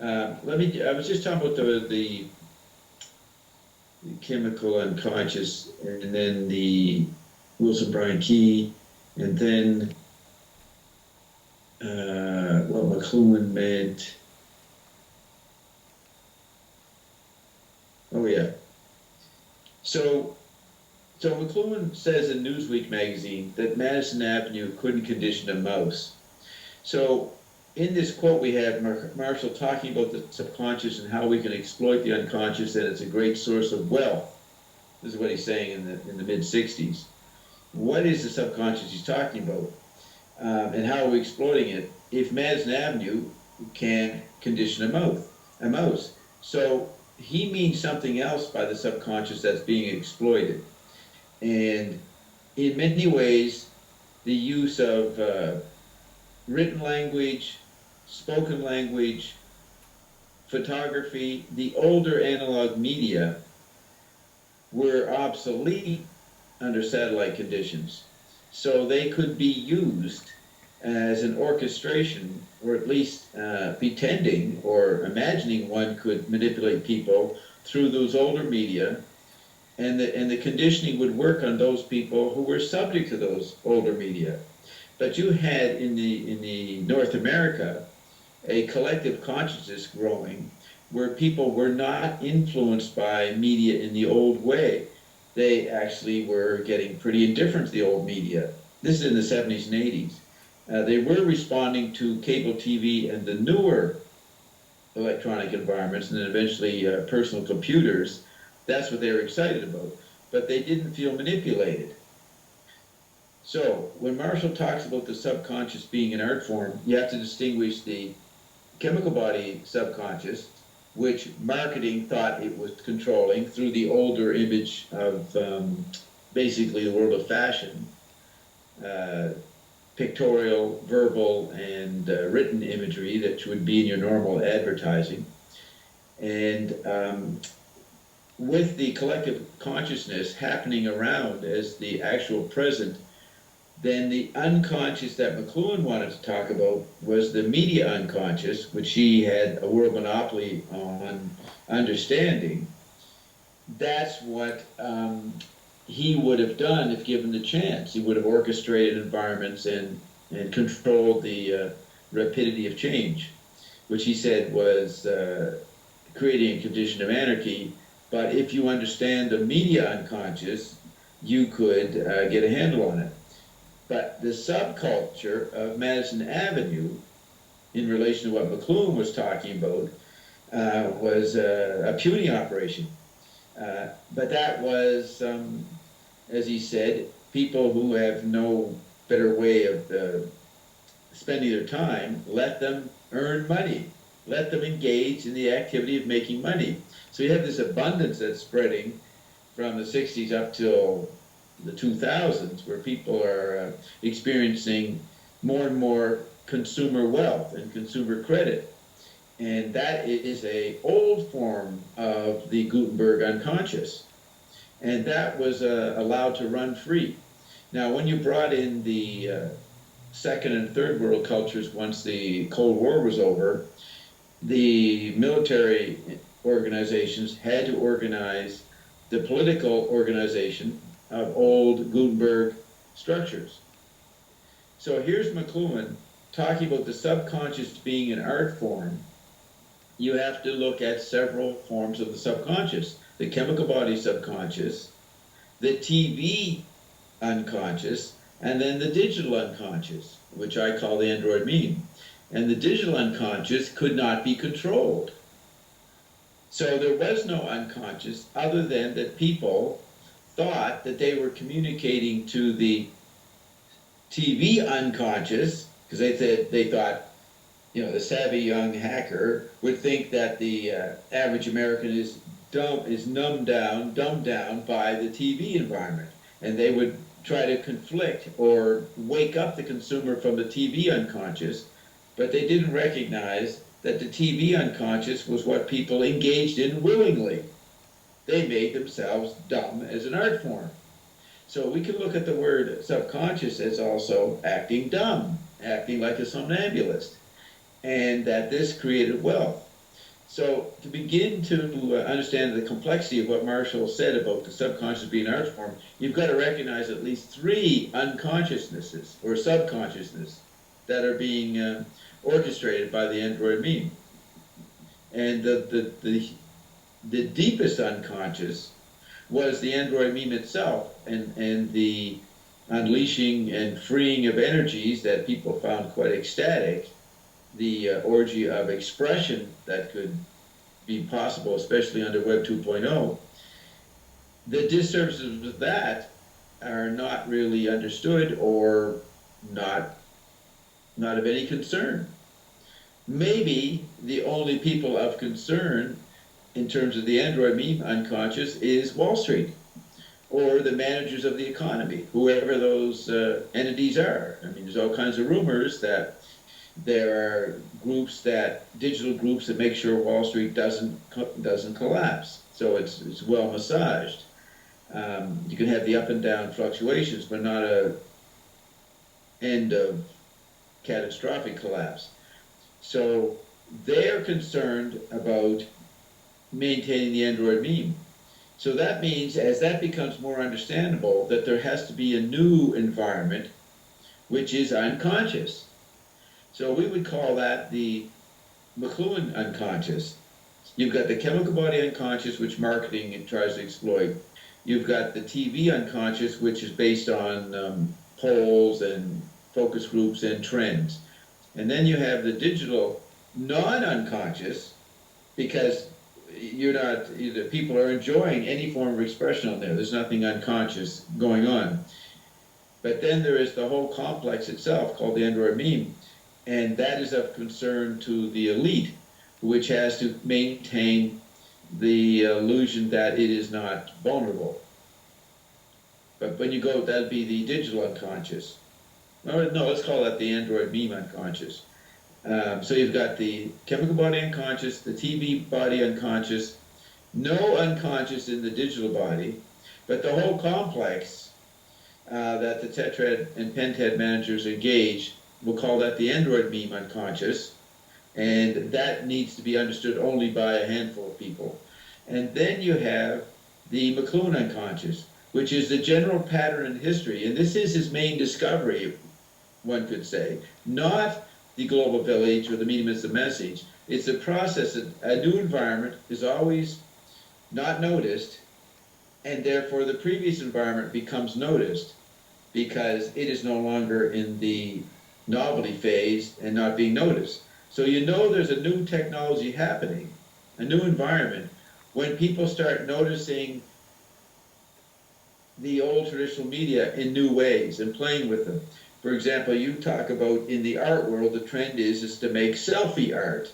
I was just talking about the chemical unconscious, and then the Wilson Bryan Key, and then what McLuhan meant. Oh yeah. So so McLuhan says in Newsweek magazine that Madison Avenue couldn't condition a mouse. So in this quote we have Marshall talking about the subconscious and how we can exploit the unconscious, and it's a great source of wealth. This is what he's saying in the mid '60s. What is the subconscious he's talking about, and how are we exploiting it? If Madison Avenue can condition a mouse, so he means something else by the subconscious that's being exploited. And in many ways, the use of written language, spoken language, photography, the older analog media were obsolete under satellite conditions. So they could be used as an orchestration, or at least pretending or imagining one could manipulate people through those older media, and the conditioning would work on those people who were subject to those older media. But you had in the North America a collective consciousness growing where people were not influenced by media in the old way. They actually were getting pretty indifferent to the old media. This is in the 70s and 80s. They were responding to cable TV and the newer electronic environments, and then eventually personal computers. That's what they were excited about. But they didn't feel manipulated. So when Marshall talks about the subconscious being an art form, you have to distinguish the chemical body subconscious, which marketing thought it was controlling through the older image of basically the world of fashion, pictorial, verbal, and written imagery that would be in your normal advertising. And with the collective consciousness happening around as the actual present, then the unconscious that McLuhan wanted to talk about was the media unconscious, which he had a world monopoly on understanding. That's what he would have done if given the chance. He would have orchestrated environments and controlled the rapidity of change, which he said was creating a condition of anarchy. But if you understand the media unconscious, you could get a handle on it. But the subculture of Madison Avenue, in relation to what McLuhan was talking about, was a puny operation. But that was, as he said, people who have no better way of spending their time, let them earn money, let them engage in the activity of making money. So you have this abundance that's spreading from the 60s up till the 2000s, where people are experiencing more and more consumer wealth and consumer credit. And that is a old form of the Gutenberg unconscious. And that was allowed to run free. Now, when you brought in the second and third world cultures once the Cold War was over, the military organizations had to organize the political organization of old Gutenberg structures. So here's McLuhan talking about the subconscious being an art form. You have to look at several forms of the subconscious: the chemical body subconscious, the TV unconscious, and then the digital unconscious, which I call the android meme. And the digital unconscious could not be controlled. So there was no unconscious other than that people thought that they were communicating to the TV unconscious, because they thought, the savvy young hacker would think that the average American is dumbed down by the TV environment, and they would try to conflict or wake up the consumer from the TV unconscious, but they didn't recognize that the TV unconscious was what people engaged in willingly. They made themselves dumb as an art form. So we can look at the word subconscious as also acting dumb, acting like a somnambulist, and that this created wealth. So to begin to understand the complexity of what Marshall said about the subconscious being an art form, you've got to recognize at least three unconsciousnesses or subconsciousness that are being orchestrated by the android meme. And the deepest unconscious was the android meme itself, and the unleashing and freeing of energies that people found quite ecstatic, the orgy of expression that could be possible, especially under Web 2.0. The disservices of that are not really understood or not of any concern. Maybe the only people of concern in terms of the android meme unconscious is Wall Street or the managers of the economy, whoever those entities are. I mean, there's all kinds of rumors that there are digital groups that make sure Wall Street doesn't collapse. So it's well massaged. You can have the up and down fluctuations, but not a end of catastrophic collapse. So they're concerned about maintaining the android meme. So that means, as that becomes more understandable, that there has to be a new environment which is unconscious. So we would call that the McLuhan unconscious. You've got the chemical body unconscious, which marketing tries to exploit. You've got the TV unconscious, which is based on polls and focus groups and trends. And then you have the digital non-unconscious, because people are enjoying any form of expression on there. There's nothing unconscious going on. But then there is the whole complex itself called the android meme, and that is of concern to the elite, which has to maintain the illusion that it is not vulnerable. But when you go, that'd be the digital unconscious. No, let's call that the android meme unconscious. So you've got the chemical body unconscious, the TV body unconscious, no unconscious in the digital body, but the whole complex that the tetrad and pentad managers engage, we'll call that the android meme unconscious, and that needs to be understood only by a handful of people. And then you have the McLuhan unconscious, which is the general pattern in history, and this is his main discovery, one could say, not the global village or the medium is the message. It's a process that a new environment is always not noticed, and therefore the previous environment becomes noticed because it is no longer in the novelty phase and not being noticed. So you know there's a new technology happening, a new environment, when people start noticing the old traditional media in new ways and playing with them. For example, you talk about in the art world, the trend is to make selfie art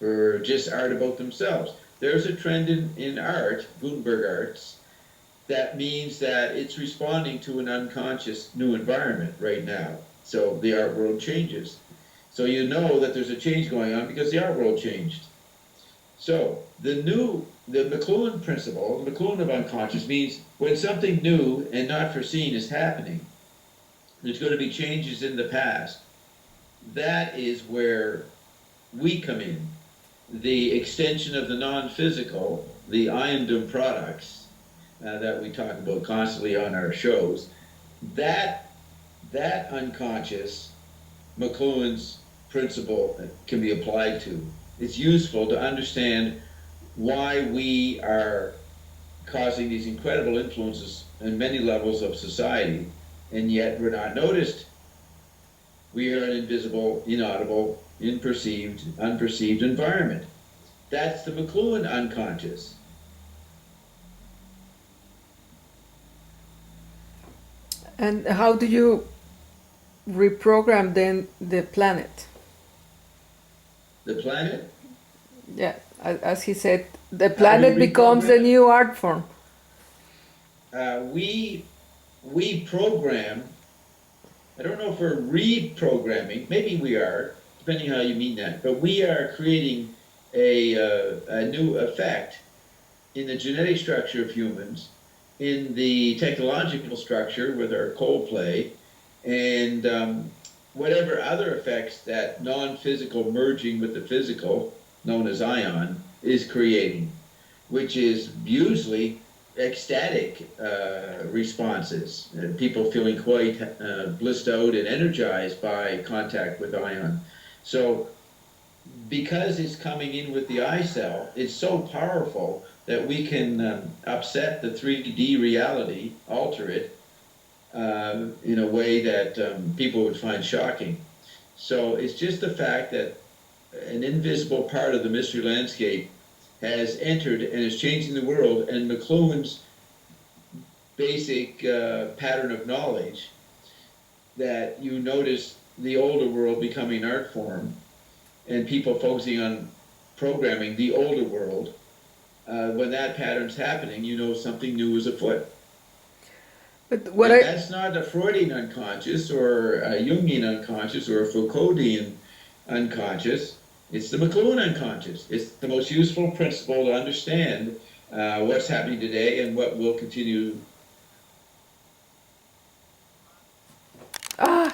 or just art about themselves. There's a trend in art, Gutenberg arts, that means that it's responding to an unconscious new environment right now. So the art world changes. So you know that there's a change going on because the art world changed. So the McLuhan principle, the McLuhan of unconscious, means when something new and not foreseen is happening, there's going to be changes in the past. That is where we come in. The extension of the non-physical, the Iamdum products that we talk about constantly on our shows, that unconscious, McLuhan's principle can be applied to. It's useful to understand why we are causing these incredible influences in many levels of society, and yet we're not noticed. We are an invisible, inaudible, unperceived environment. That's the McLuhan unconscious. And how do you reprogram then the planet? The planet? Yeah, as he said, the planet becomes the new art form. We program, I don't know if we're reprogramming, maybe we are, depending how you mean that, but we are creating a new effect in the genetic structure of humans, in the technological structure with our Coldplay, and whatever other effects that non-physical merging with the physical, known as ion, is creating, which is usually ecstatic responses, and people feeling quite blissed out and energized by contact with ion. So because it's coming in with the eye cell, it's so powerful that we can upset the 3D reality, alter it in a way that people would find shocking. So it's just the fact that an invisible part of the mystery landscape has entered and is changing the world, and McLuhan's basic pattern of knowledge, that you notice the older world becoming art form and people focusing on programming the older world, when that pattern's happening, you know something new is afoot. But that's not a Freudian unconscious or a Jungian unconscious or a Foucauldian unconscious. It's the McLuhan unconscious. It's the most useful principle to understand what's happening today and what will continue